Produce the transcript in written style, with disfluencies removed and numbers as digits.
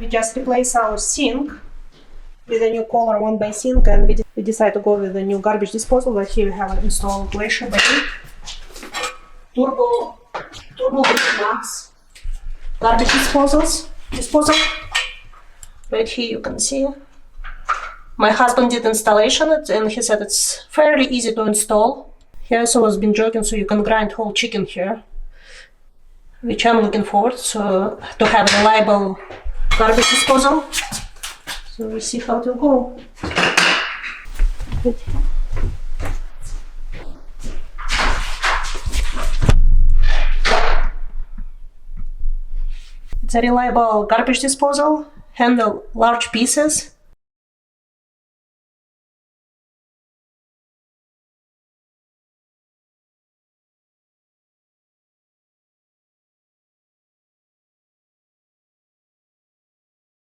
we just replace our sink with a new color 1x sink, and we decide to go with a new garbage disposal. But here we have an installed Wayfair TurboGrind Max garbage disposal. Right here you can see. My husband did installation and he said it's fairly easy to install. He also has been joking, so you can grind whole chicken here, which I'm looking forward to have a reliable garbage disposal. So we'll see how it will go. It's a reliable garbage disposal, handle large pieces,